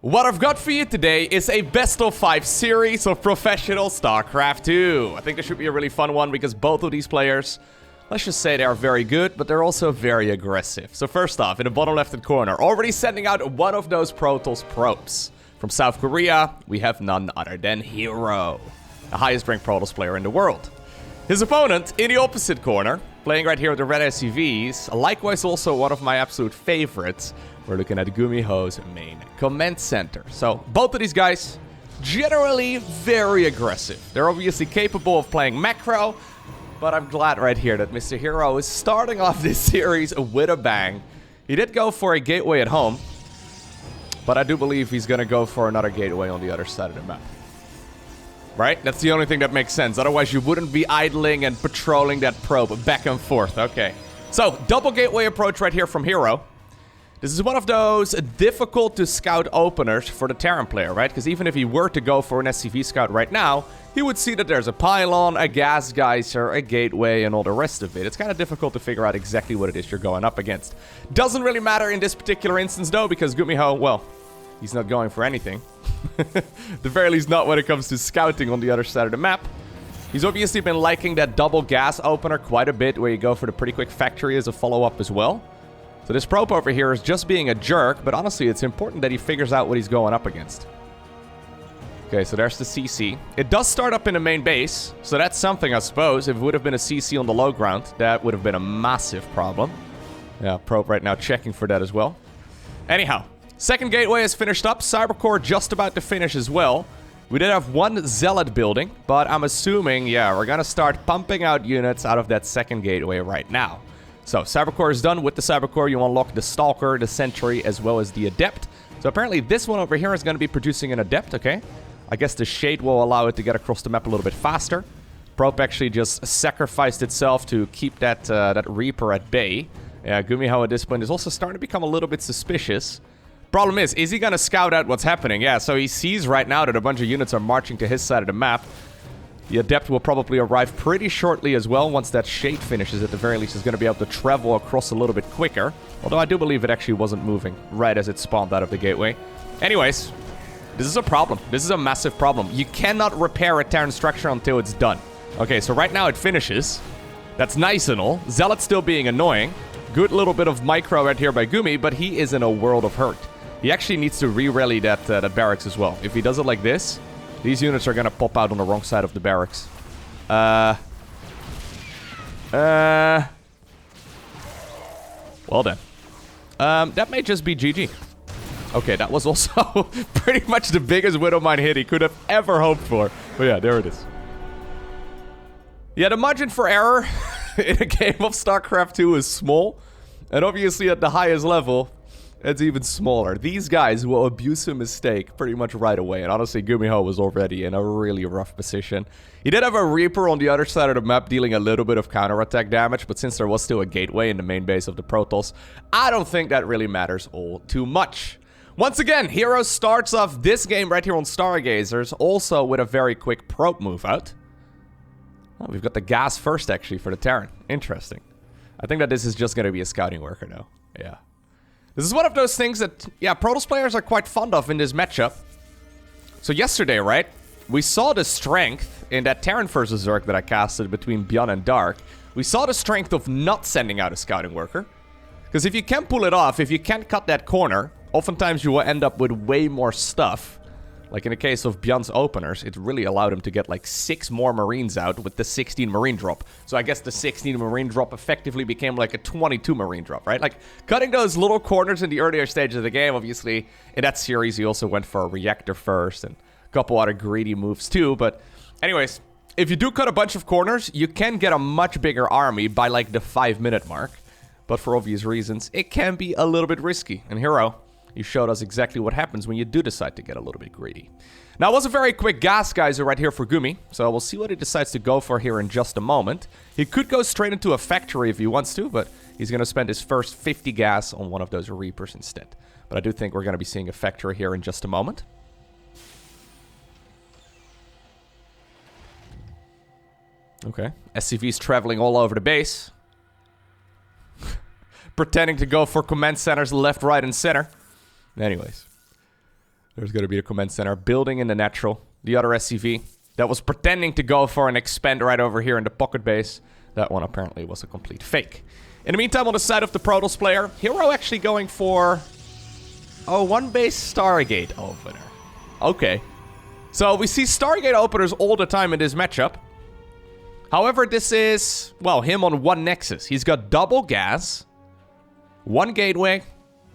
What I've got for you today is a best-of-5 series of professional StarCraft 2. I think this should be a really fun one because both of these players, let's just say they are very good, but they're also very aggressive. So first off, in the bottom left-hand corner, already sending out one of those Protoss probes. From South Korea, we have none other than herO, the highest-ranked Protoss player in the world. His opponent, in the opposite corner, playing right here with the red SUVs, likewise also one of my absolute favorites. We're looking at GuMiho's main command center. So, both of these guys, generally very aggressive. They're obviously capable of playing macro, but I'm glad right here that Mr. herO is starting off this series with a bang. He did go for a gateway at home, but I do believe he's going to go for another gateway on the other side of the map. Right? That's the only thing that makes sense. Otherwise, you wouldn't be idling and patrolling that probe back and forth. Okay. So, double gateway approach right here from herO. This is one of those difficult to scout openers for the Terran player, right? Because even if he were to go for an SCV scout right now, he would see that there's a pylon, a gas geyser, a gateway, and all the rest of it. It's kind of difficult to figure out exactly what it is you're going up against. Doesn't really matter in this particular instance, though, because GuMiho, well, he's not going for anything. At the very least, not when it comes to scouting on the other side of the map. He's obviously been liking that double gas opener quite a bit, where you go for the pretty quick factory as a follow-up as well. So this probe over here is just being a jerk, but honestly, it's important that he figures out what he's going up against. Okay, so there's the CC. It does start up in the main base, so that's something, I suppose. If it would have been a CC on the low ground, that would have been a massive problem. Yeah, probe right now checking for that as well. Anyhow, second gateway is finished up. Cybercore just about to finish as well. We did have one Zealot building, but I'm assuming, yeah, we're gonna start pumping out units out of that second gateway right now. So, Cybercore is done. With the Cybercore, you unlock the Stalker, the Sentry, as well as the Adept. So, apparently, this one over here is going to be producing an Adept, okay? I guess the Shade will allow it to get across the map a little bit faster. Probe actually just sacrificed itself to keep that that Reaper at bay. Yeah, GuMiho at this point is also starting to become a little bit suspicious. Problem is he going to scout out what's happening? Yeah, so he sees right now that a bunch of units are marching to his side of the map. The Adept will probably arrive pretty shortly as well. Once that Shade finishes, at the very least, is going to be able to travel across a little bit quicker. Although I do believe it actually wasn't moving right as it spawned out of the gateway. Anyways, this is a problem. This is a massive problem. You cannot repair a Terran structure until it's done. Okay, so right now it finishes. That's nice and all. Zealot still being annoying. Good little bit of micro right here by Gumi, but he is in a world of hurt. He actually needs to re-rally that barracks as well. If he does it like this, these units are gonna pop out on the wrong side of the barracks. Well then. That may just be GG. Okay, that was also pretty much the biggest Widowmine hit he could have ever hoped for. But yeah, there it is. Yeah, the margin for error in a game of StarCraft 2 is small. And obviously at the highest level, it's even smaller. These guys will abuse a mistake pretty much right away. And honestly, GuMiho was already in a really rough position. He did have a Reaper on the other side of the map dealing a little bit of counterattack damage. But since there was still a gateway in the main base of the Protoss, I don't think that really matters all too much. Once again, herO starts off this game right here on Stargazers. Also with a very quick probe move out. Oh, we've got the gas first actually for the Terran. Interesting. I think that this is just going to be a scouting worker now. Yeah. This is one of those things that, yeah, Protoss players are quite fond of in this matchup. So yesterday, right, we saw the strength in that Terran versus Zerg that I casted between Beyond and Dark. We saw the strength of not sending out a scouting worker. Because if you can pull it off, if you can't cut that corner, oftentimes you will end up with way more stuff. Like in the case of Beyond's openers, it really allowed him to get like 6 more Marines out with the 16 Marine drop. So I guess the 16 Marine drop effectively became like a 22 Marine drop, right? Like cutting those little corners in the earlier stages of the game. Obviously, in that series, he also went for a reactor first and a couple other greedy moves too. But anyways, if you do cut a bunch of corners, you can get a much bigger army by like the 5-minute mark. But for obvious reasons, it can be a little bit risky. And herO, you showed us exactly what happens when you do decide to get a little bit greedy. Now, it was a very quick gas geyser right here for Gumi, so we'll see what he decides to go for here in just a moment. He could go straight into a factory if he wants to, but he's going to spend his first 50 gas on one of those Reapers instead. But I do think we're going to be seeing a factory here in just a moment. Okay, SCV's traveling all over the base. Pretending to go for command centers left, right, and center. Anyways. There's going to be a command center building in the natural. The other SCV that was pretending to go for an expand right over here in the pocket base. That one apparently was a complete fake. In the meantime, on the side of the Protoss player, herO actually going for... oh, one base Stargate opener. Okay. So we see Stargate openers all the time in this matchup. However, this is, well, him on one Nexus. He's got double gas, one gateway,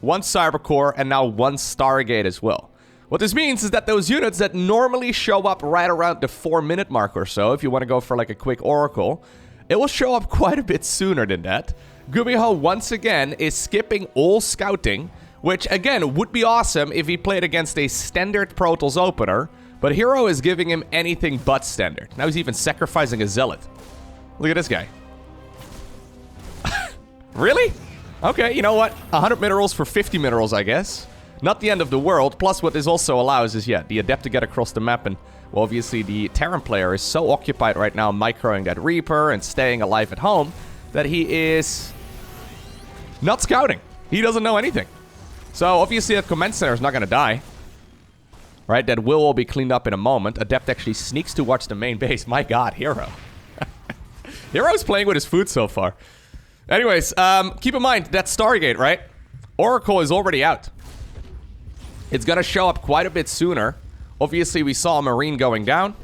one cyber core, and now one Stargate as well. What this means is that those units that normally show up right around the 4-minute mark or so, if you want to go for like a quick Oracle, it will show up quite a bit sooner than that. GuMiho, once again, is skipping all scouting, which, again, would be awesome if he played against a standard Protoss opener, but herO is giving him anything but standard. Now he's even sacrificing a Zealot. Look at this guy. Really? Okay, you know what? 100 minerals for 50 minerals, I guess. Not the end of the world. Plus, what this also allows is, yeah, the Adept to get across the map. And, well, obviously, the Terran player is so occupied right now microing that Reaper and staying alive at home that he is not scouting. He doesn't know anything. So, obviously, that command center is not going to die. Right? That will all be cleaned up in a moment. Adept actually sneaks to watch the main base. My god, herO. herO's playing with his food so far. Anyways, keep in mind, that Stargate, right? Oracle is already out. It's going to show up quite a bit sooner. Obviously, we saw a Marine going down.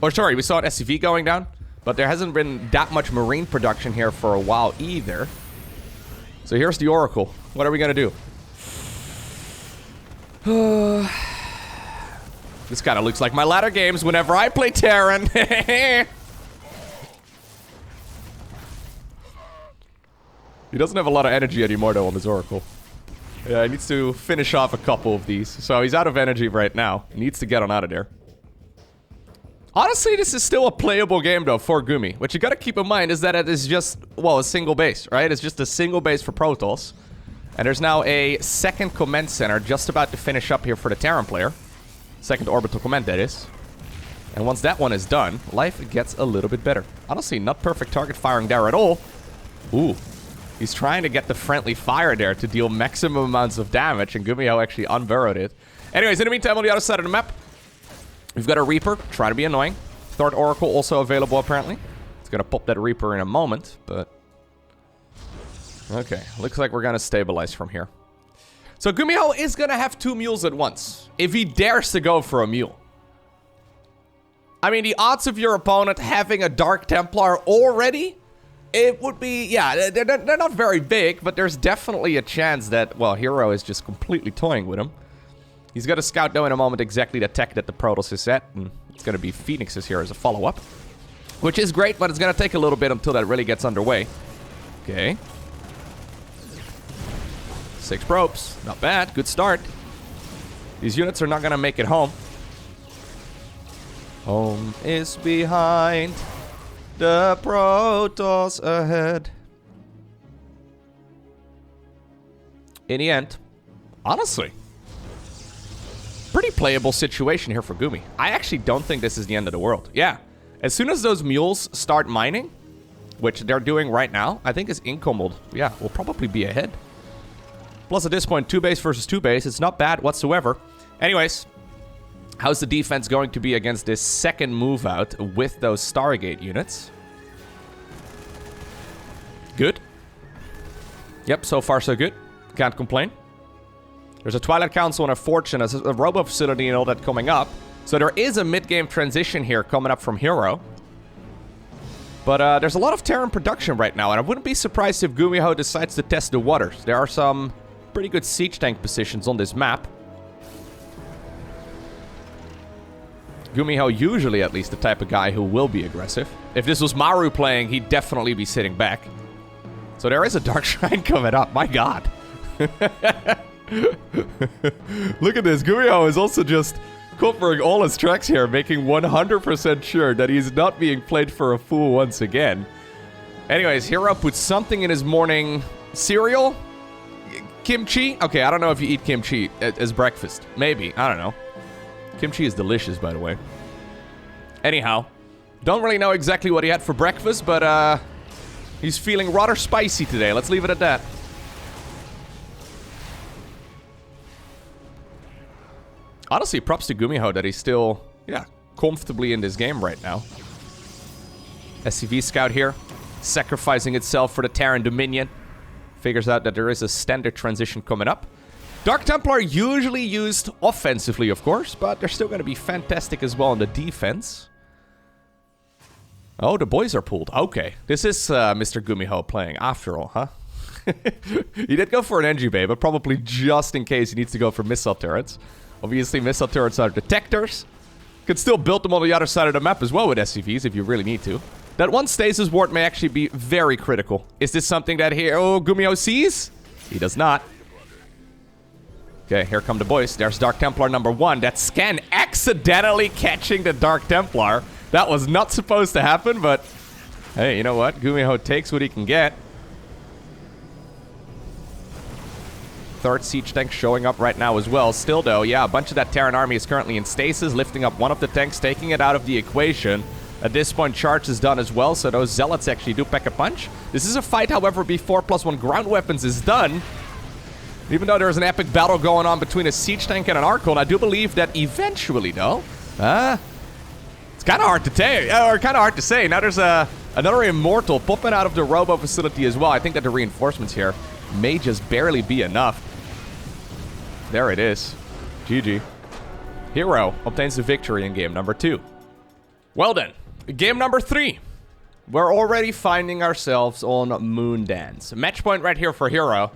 Or, sorry, we saw an SCV going down. But there hasn't been that much Marine production here for a while either. So here's the Oracle. What are we going to do? This kind of looks like my latter games whenever I play Terran. He doesn't have a lot of energy anymore, though, on this Oracle. Yeah, he needs to finish off a couple of these. So he's out of energy right now. He needs to get on out of there. Honestly, this is still a playable game, though, for Gumi. What you gotta keep in mind is that it is just, well, a single base, right? It's just a single base for Protoss. And there's now a second command center just about to finish up here for the Terran player. Second orbital command, that is. And once that one is done, life gets a little bit better. Honestly, not perfect target firing there at all. Ooh. He's trying to get the friendly fire there to deal maximum amounts of damage, and GuMiho actually unburrowed it. Anyways, in the meantime, on the other side of the map, we've got a Reaper, trying to be annoying. Third Oracle also available, apparently. It's gonna pop that Reaper in a moment, but... okay, looks like we're gonna stabilize from here. So GuMiho is gonna have 2 mules at once, if he dares to go for a mule. I mean, the odds of your opponent having a Dark Templar already... it would be, yeah, they're not very big, but there's definitely a chance that, well, herO is just completely toying with him. He's got to scout, though, in a moment exactly the tech that the Protoss is at, and it's going to be Phoenixes here as a follow-up. Which is great, but it's going to take a little bit until that really gets underway. Okay. 6 probes. Not bad. Good start. These units are not going to make it home. Home is behind. The Protoss ahead. In the end, honestly, pretty playable situation here for Gumi. I actually don't think this is the end of the world. Yeah, as soon as those mules start mining, which they're doing right now, I think his income will probably be ahead. Plus, at this point, 2 base versus 2 base, it's not bad whatsoever. Anyways, how's the defense going to be against this second move out with those Stargate units? Good. Yep, so far so good. Can't complain. There's a Twilight Council and a Fortune, a Robo Facility and all that coming up. So there is a mid-game transition here coming up from herO. But there's a lot of Terran production right now, and I wouldn't be surprised if GuMiho decides to test the waters. There are some pretty good siege tank positions on this map. GuMiho usually at least the type of guy who will be aggressive. If this was Maru playing, he'd definitely be sitting back. So there is a Dark Shrine coming up. My god. Look at this. GuMiho is also just covering all his tracks here, making 100% sure that he's not being played for a fool once again. Anyways, herO puts something in his morning cereal. Kimchi? Okay, I don't know if you eat kimchi as breakfast. Maybe. I don't know. Kimchi is delicious, by the way. Anyhow, don't really know exactly what he had for breakfast, but he's feeling rather spicy today. Let's leave it at that. Honestly, props to GuMiho that he's still, yeah, comfortably in this game right now. SCV Scout here, sacrificing itself for the Terran Dominion. Figures out that there is a standard transition coming up. Dark Templar usually used offensively, of course, but they're still going to be fantastic as well on the defense. Oh, the boys are pulled. Okay, this is Mr. GuMiho playing after all, huh? He did go for an NG Bay, but probably just in case he needs to go for missile turrets. Obviously, missile turrets are detectors. Could still build them on the other side of the map as well with SCVs if you really need to. That one stasis ward may actually be very critical. Is this something that herO GuMiho sees? He does not. Okay, here come the boys. There's Dark Templar number 1. That scan accidentally catching the Dark Templar. That was not supposed to happen, but hey, you know what? GuMiho takes what he can get. Third siege tank showing up right now as well. Still though, yeah, a bunch of that Terran army is currently in stasis, lifting up one of the tanks, taking it out of the equation. At this point, charge is done as well, so those zealots actually do pack a punch. This is a fight, however, before +1 ground weapons is done. Even though there's an epic battle going on between a siege tank and an Archon, I do believe that eventually, though, it's kind of hard to say, Now there's another Immortal popping out of the Robo facility as well. I think that the reinforcements here may just barely be enough. There it is. GG. herO obtains the victory in game number 2. Well then, game number 3. We're already finding ourselves on Moondance. Match point right here for herO.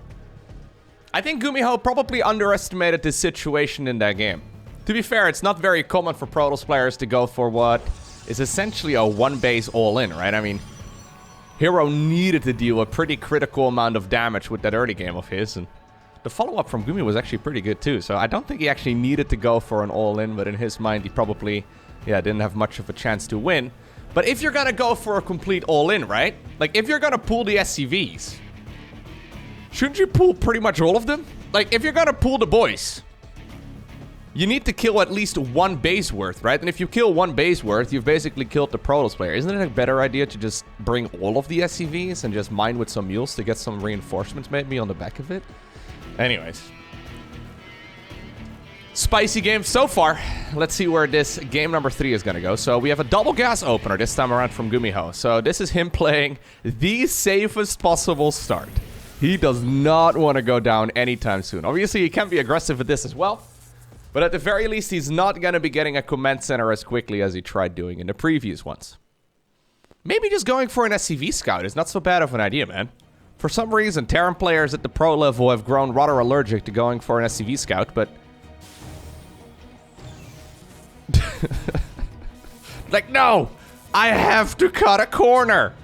I think GuMiho probably underestimated the situation in that game. To be fair, it's not very common for Protoss players to go for what is essentially a one-base all-in, right? I mean, herO needed to deal a pretty critical amount of damage with that early game of his, and the follow-up from GuMiho was actually pretty good too, so I don't think he actually needed to go for an all-in, but in his mind he probably, yeah, didn't have much of a chance to win. But if you're gonna go for a complete all-in, right? Like, if you're gonna pull the SCVs, shouldn't you pull pretty much all of them? Like, if you're gonna pull the boys, you need to kill at least one base worth, right? And if you kill one base worth, you've basically killed the Protoss player. Isn't it a better idea to just bring all of the SCVs and just mine with some mules to get some reinforcements maybe on the back of it? Anyways. Spicy game so far. Let's see where this game number 3 is going to go. So we have a double gas opener this time around from GuMiho. So this is him playing the safest possible start. He does not want to go down anytime soon. Obviously, he can be aggressive with this as well. But at the very least, he's not going to be getting a command center as quickly as he tried doing in the previous ones. Maybe just going for an SCV scout is not so bad of an idea, man. For some reason, Terran players at the pro level have grown rather allergic to going for an SCV scout, but... like, no! I have to cut a corner!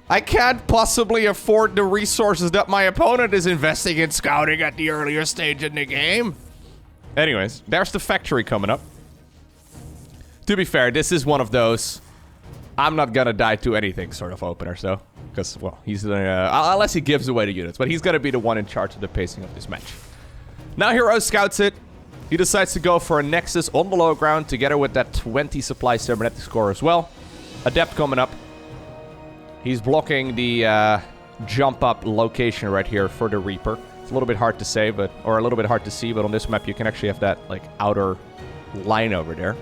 I can't possibly afford the resources that my opponent is investing in scouting at the earlier stage in the game. Anyways, there's the factory coming up. To be fair, this is one of those I'm not gonna die to anything sort of openers, though. Because, well, he's unless he gives away the units, but he's gonna be the one in charge of the pacing of this match. Now herO scouts it. He decides to go for a Nexus on the low ground together with that 20 supply cybernetic score as well. Adept coming up. He's blocking the jump up location right here for the Reaper. It's a little bit hard to say, but or a little bit hard to see, but on this map you can actually have that like outer line over there.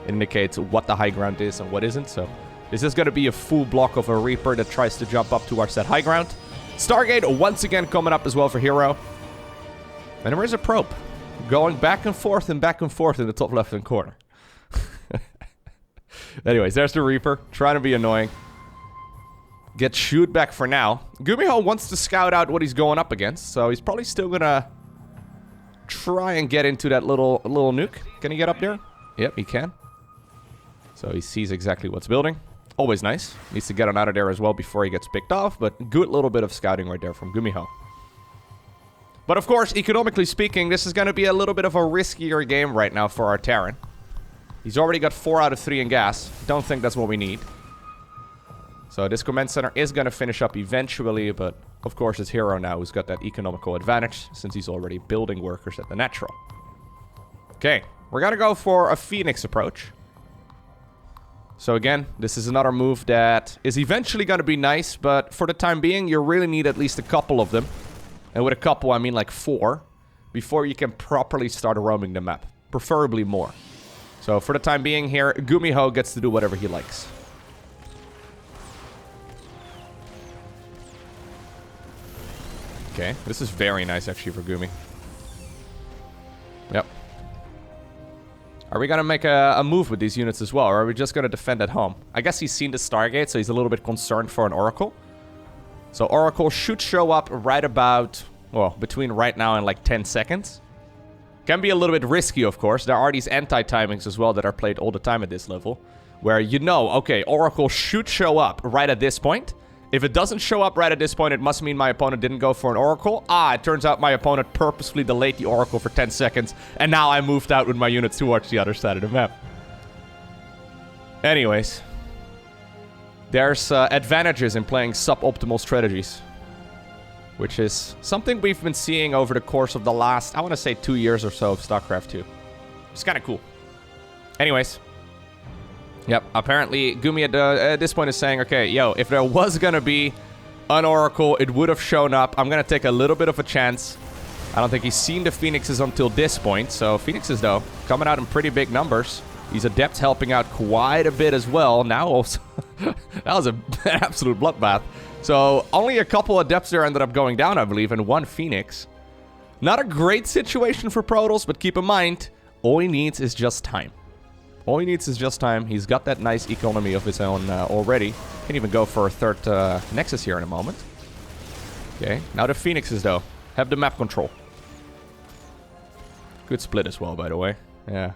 It indicates what the high ground is and what isn't. So this is going to be a full block of a Reaper that tries to jump up towards that high ground. Stargate once again coming up as well for herO. And there is a probe going back and forth in the top left-hand corner. Anyways, there's the Reaper trying to be annoying. Get shoot back for now. GuMiho wants to scout out what he's going up against, so he's probably still gonna try and get into that little nuke. Can he get up there? Yep, he can. So he sees exactly what's building. Always nice. Needs to get him out of there as well before he gets picked off, but good little bit of scouting right there from GuMiho. But of course, economically speaking, this is going to be a little bit of a riskier game right now for our Terran. He's already got 4 out of 3 in gas. Don't think that's what we need. So this command center is going to finish up eventually, but of course it's herO now who's got that economical advantage since he's already building workers at the natural. Okay, we're going to go for a Phoenix approach. So again, this is another move that is eventually going to be nice, but for the time being, you really need at least a couple of them. And with a couple, I mean like 4, before you can properly start roaming the map. preferably more. So for the time being here, GuMiho gets to do whatever he likes. Okay, this is very nice actually for Gumi. Yep. Are we gonna make a move with these units as well, or are we just gonna defend at home? I guess he's seen the Stargate, so he's a little bit concerned for an Oracle. So Oracle should show up right about, well, between right now and like 10 seconds. Can be a little bit risky, of course. There are these anti-timings as well that are played all the time at this level, where you know, okay, Oracle should show up right at this point. If it doesn't show up right at this point, it must mean my opponent didn't go for an Oracle. Ah, it turns out my opponent purposefully delayed the Oracle for 10 seconds, and now I moved out with my units towards the other side of the map. Anyways, there's advantages in playing suboptimal strategies, which is something we've been seeing over the course of the last, I want to say 2 years or so of StarCraft 2. It's kind of cool. Anyways. Yep, apparently Gumi at this point is saying, okay, yo, if there was gonna be an Oracle, it would have shown up. I'm gonna take a little bit of a chance. I don't think he's seen the Phoenixes until this point. So Phoenixes, though, coming out in pretty big numbers. These Adepts helping out quite a bit as well. Now also, that was an absolute bloodbath. So only a couple Adepts there ended up going down, I believe, and one Phoenix. Not a great situation for Protoss, but keep in mind, all he needs is just time. All he needs is just time. He's got that nice economy of his own already. Can even go for a third Nexus here in a moment. Okay, now the Phoenixes, though, have the map control. Good split as well, by the way. Yeah.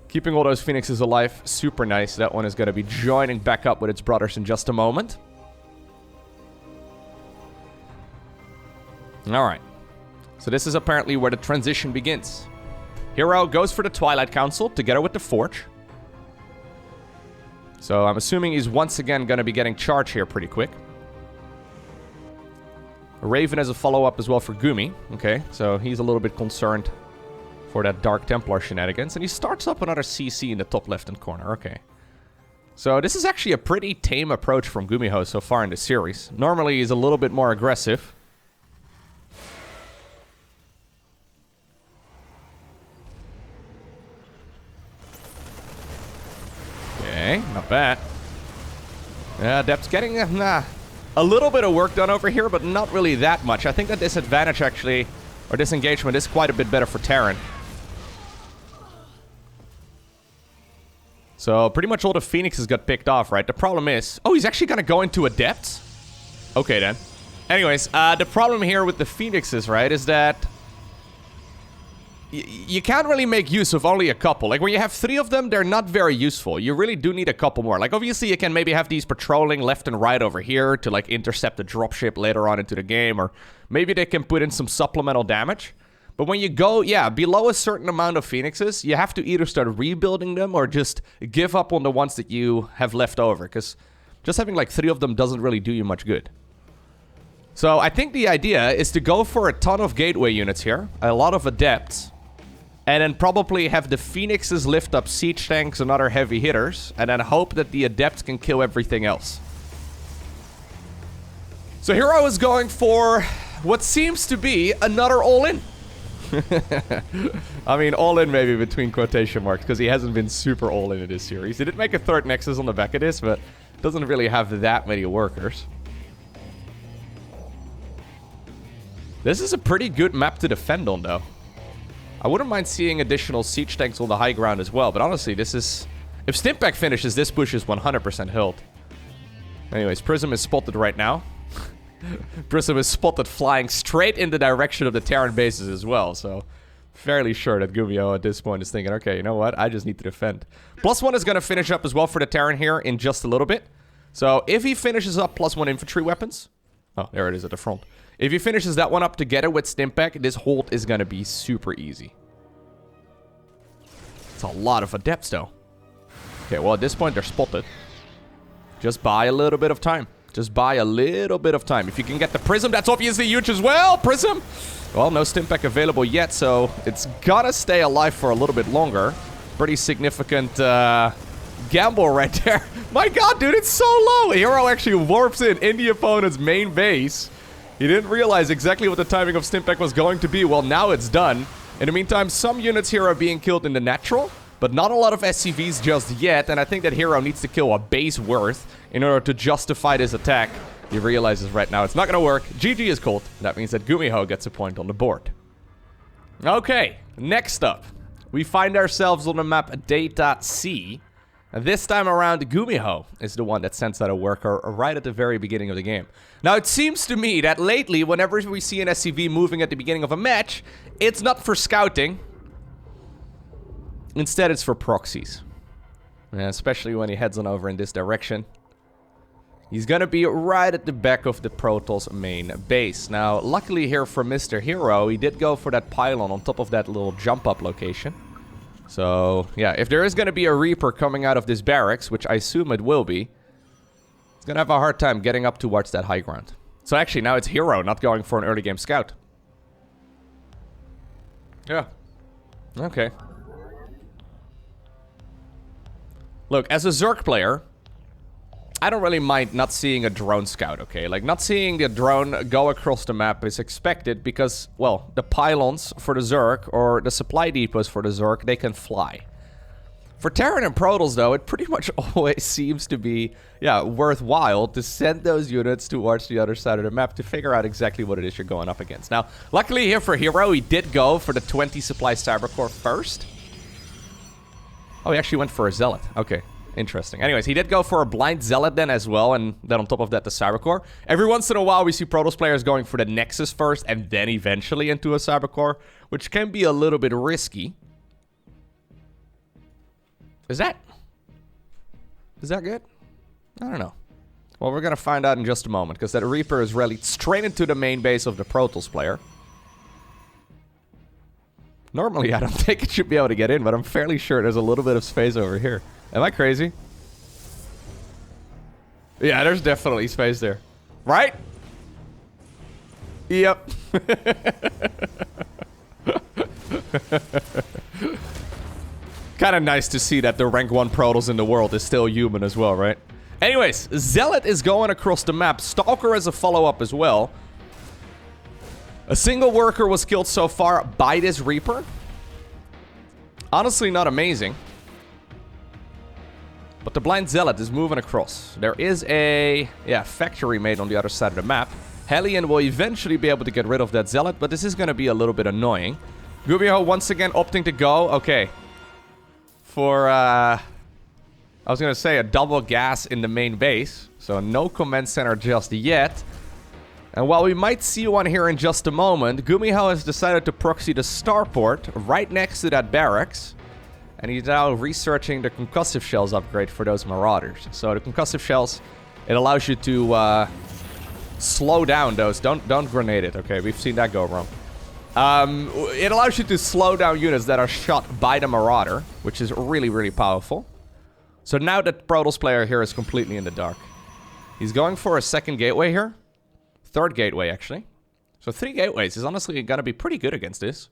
Keeping all those Phoenixes alive, super nice. That one is going to be joining back up with its brothers in just a moment. Alright. So this is apparently where the transition begins. herO goes for the Twilight Council together with the Forge. So I'm assuming he's once again going to be getting charged here pretty quick. Raven as a follow-up as well for Gumi. Okay, so he's a little bit concerned for that Dark Templar shenanigans. And he starts up another CC in the top left-hand corner. Okay. So this is actually a pretty tame approach from GuMiho so far in the series. Normally he's a little bit more aggressive. Okay, not bad. Yeah, Adept's getting a little bit of work done over here, but not really that much. I think that this advantage actually, or this engagement, is quite a bit better for Terran. So pretty much all the Phoenixes got picked off, right? The problem is... Oh, he's actually going to go into Adepts? Okay, then. Anyways, the problem here with the Phoenixes, right, is that... You can't really make use of only a couple. Like, when you have 3 of them, they're not very useful. You really do need a couple more. Like, obviously, you can maybe have these patrolling left and right over here to, like, intercept a dropship later on into the game. Or maybe they can put in some supplemental damage. But when you go, yeah, below a certain amount of Phoenixes, you have to either start rebuilding them or just give up on the ones that you have left over. Because just having, like, 3 of them doesn't really do you much good. So, I think the idea is to go for a ton of gateway units here. A lot of Adepts. And then probably have the Phoenixes lift up siege tanks and other heavy hitters. And then hope that the Adepts can kill everything else. So herO is going for what seems to be another all-in. I mean, all-in maybe between quotation marks, because he hasn't been super all-in in this series. He did make a third Nexus on the back of this, but doesn't really have that many workers. This is a pretty good map to defend on, though. I wouldn't mind seeing additional siege tanks on the high ground as well, but honestly, this is... If Stimpack finishes, this bush is 100% held. Anyways, Prism is spotted right now. Prism is spotted flying straight in the direction of the Terran bases as well, so... Fairly sure that GuMiho at this point is thinking, okay, you know what? I just need to defend. +1 is going to finish up as well for the Terran here in just a little bit. So, if he finishes up +1 infantry weapons... Oh, there it is at the front. If he finishes that one up together with Stimpack, this hold is going to be super easy. It's a lot of Adepts, though. Okay, well, at this point, they're spotted. Just buy a little bit of time. Just buy a little bit of time. If you can get the Prism, that's obviously huge as well. Prism! Well, no Stimpack available yet, so it's gotta stay alive for a little bit longer. Pretty significant gamble right there. My god, dude, it's so low! herO actually warps in the opponent's main base. He didn't realize exactly what the timing of Stimpack was going to be. Well, now it's done. In the meantime, some units here are being killed in the natural, but not a lot of SCVs just yet, and I think that herO needs to kill a base worth in order to justify this attack. He realizes right now it's not gonna work. GG is cold. That means that GuMiho gets a point on the board. Okay, next up, we find ourselves on the map Data-C. And this time around, GuMiho is the one that sends out a worker right at the very beginning of the game. Now, it seems to me that lately, whenever we see an SCV moving at the beginning of a match, it's not for scouting. Instead, it's for proxies. And especially when he heads on over in this direction. He's gonna be right at the back of the Protoss main base. Now, luckily here for Mr. herO, he did go for that pylon on top of that little jump-up location. So, yeah, if there is going to be a Reaper coming out of this barracks, which I assume it will be, it's going to have a hard time getting up towards that high ground. So actually, now it's herO not going for an early game scout. Yeah. Okay. Look, as a Zerg player, I don't really mind not seeing a drone scout, okay? Like, not seeing the drone go across the map is expected because, well, the pylons for the Zerg or the supply depots for the Zerg, they can fly. For Terran and Protoss, though, it pretty much always seems to be, yeah, worthwhile to send those units towards the other side of the map to figure out exactly what it is you're going up against. Now, luckily here for herO, he did go for the 20 supply Cybercore first. Oh, he actually went for a Zealot. Okay. Interesting. Anyways, he did go for a blind Zealot then as well, and then on top of that, the Cybercore. Every once in a while, we see Protoss players going for the Nexus first, and then eventually into a Cybercore, which can be a little bit risky. Is that good? I don't know. Well, we're gonna find out in just a moment, because that Reaper is rallied straight into the main base of the Protoss player. Normally, I don't think it should be able to get in, but I'm fairly sure there's a little bit of space over here. Am I crazy? Yeah, there's definitely space there. Right? Yep. Kind of nice to see that the rank 1 Protoss in the world is still human as well, right? Anyways, Zealot is going across the map. Stalker as a follow-up as well. A single worker was killed so far by this Reaper. Honestly, not amazing. But the blind Zealot is moving across. There is a, factory made on the other side of the map. Hellion will eventually be able to get rid of that Zealot, but this is going to be a little bit annoying. GuMiho once again opting to go. Okay. For, I was going to say a double gas in the main base. So no command center just yet. And while we might see one here in just a moment, GuMiho has decided to proxy the starport right next to that barracks. And he's now researching the concussive shells upgrade for those marauders. So the concussive shells, it allows you to slow down those. Don't grenade it, okay? We've seen that go wrong. It allows you to slow down units that are shot by the marauder, which is really, really powerful. So now that Protoss player here is completely in the dark. He's going for a second gateway here. Third gateway, actually. So 3 gateways is honestly gonna be pretty good against this.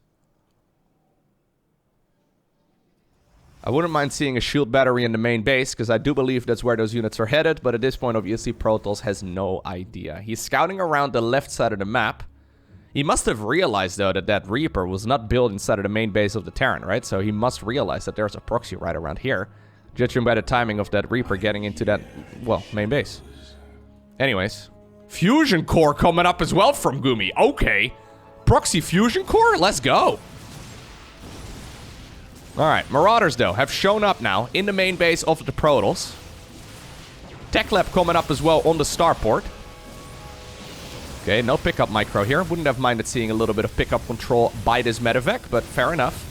I wouldn't mind seeing a shield battery in the main base, because I do believe that's where those units are headed, but at this point, obviously, Protoss has no idea. He's scouting around the left side of the map. He must have realized, though, that that Reaper was not built inside of the main base of the Terran, right? So he must realize that there's a proxy right around here, judging by the timing of that Reaper getting into that, well, main base. Anyways, Fusion Core coming up as well from Gumi. Okay. Proxy Fusion Core? Let's go. Alright, Marauders, though, have shown up now in the main base of the Protoss. Tech Lab coming up as well on the starport. Okay, no pickup micro here. Wouldn't have minded seeing a little bit of pickup control by this medevac, but fair enough.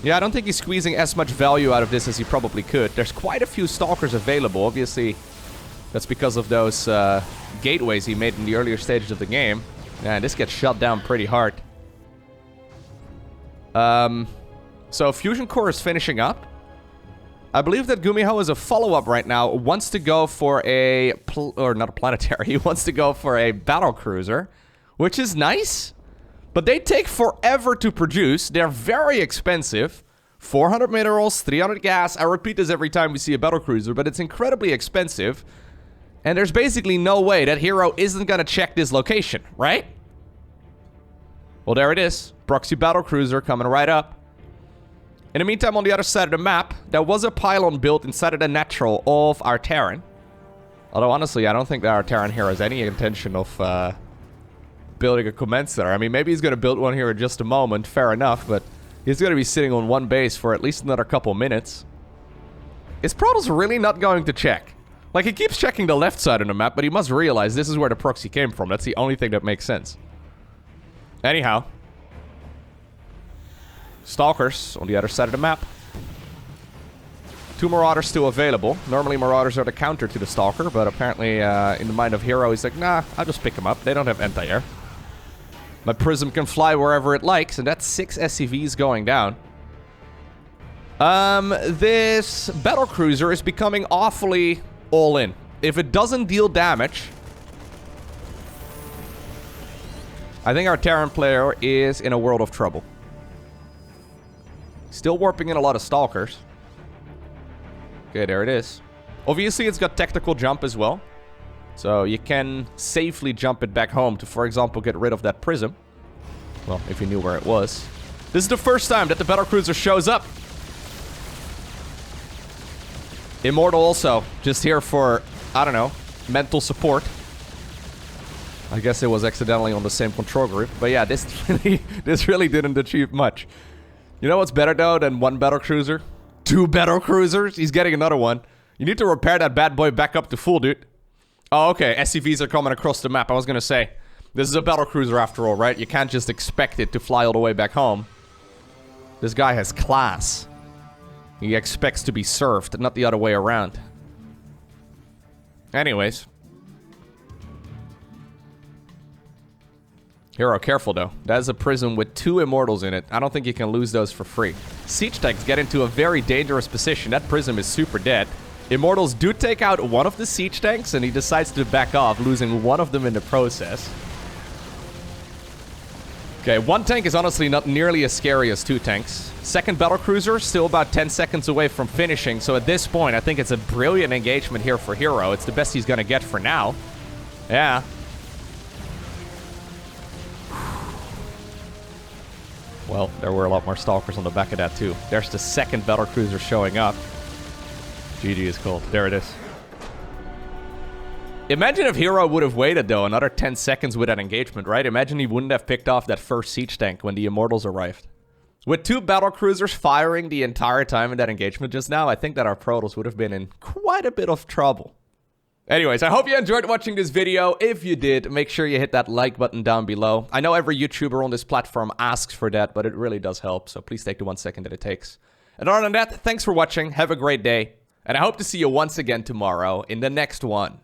Yeah, I don't think he's squeezing as much value out of this as he probably could. There's quite a few Stalkers available. Obviously, that's because of those gateways he made in the earlier stages of the game. Yeah, this gets shut down pretty hard. So Fusion Core is finishing up. I believe that GuMiho is a follow-up right now. Wants to go for a... or not a planetary. He wants to go for a battle cruiser. Which is nice. But they take forever to produce. They're very expensive. 400 minerals, 300 gas. I repeat this every time we see a battle cruiser, but it's incredibly expensive. And there's basically no way that herO isn't gonna check this location, right? Well, there it is. Proxy battlecruiser coming right up. In the meantime, on the other side of the map, there was a pylon built inside of the natural of our Terran. Although, honestly, I don't think that our Terran here has any intention of building a command center. I mean, maybe he's going to build one here in just a moment. Fair enough, but he's going to be sitting on one base for at least another couple minutes. Is Protoss really not going to check? Like, he keeps checking the left side of the map, but he must realize this is where the proxy came from. That's the only thing that makes sense. Anyhow. Stalkers on the other side of the map. 2 Marauders still available. Normally, Marauders are the counter to the Stalker, but apparently, in the mind of herO, he's like, nah, I'll just pick them up. They don't have anti-air. My Prism can fly wherever it likes, and that's 6 SCVs going down. This battlecruiser is becoming awfully all in. If it doesn't deal damage, I think our Terran player is in a world of trouble. Still warping in a lot of Stalkers. Okay, there it is. Obviously, it's got tactical jump as well. So you can safely jump it back home to, for example, get rid of that Prism. Well, if you knew where it was. This is the first time that the battlecruiser shows up. Immortal also, just here for, I don't know, mental support. I guess it was accidentally on the same control group. But yeah, this really didn't achieve much. You know what's better, though, than 1 battlecruiser? 2 battlecruisers? He's getting another one. You need to repair that bad boy back up to full, dude. Oh, okay, SCVs are coming across the map. I was gonna say, this is a battlecruiser after all, right? You can't just expect it to fly all the way back home. This guy has class. He expects to be served, not the other way around. Anyways. herO, careful though. That is a Prism with 2 Immortals in it. I don't think you can lose those for free. Siege tanks get into a very dangerous position. That Prism is super dead. Immortals do take out one of the siege tanks, and he decides to back off, losing one of them in the process. Okay, 1 tank is honestly not nearly as scary as 2 tanks. Second battlecruiser, still about 10 seconds away from finishing, so at this point, I think it's a brilliant engagement here for herO. It's the best he's gonna get for now. Yeah. Well, there were a lot more Stalkers on the back of that, too. There's the second battlecruiser showing up. GG is cold. There it is. Imagine if herO would have waited, though, another 10 seconds with that engagement, right? Imagine he wouldn't have picked off that first siege tank when the Immortals arrived. With 2 battlecruisers firing the entire time in that engagement just now, I think that our Protoss would have been in quite a bit of trouble. Anyways, I hope you enjoyed watching this video. If you did, make sure you hit that like button down below. I know every YouTuber on this platform asks for that, but it really does help, so please take the 1 second that it takes. And other than that, thanks for watching, have a great day, and I hope to see you once again tomorrow in the next one.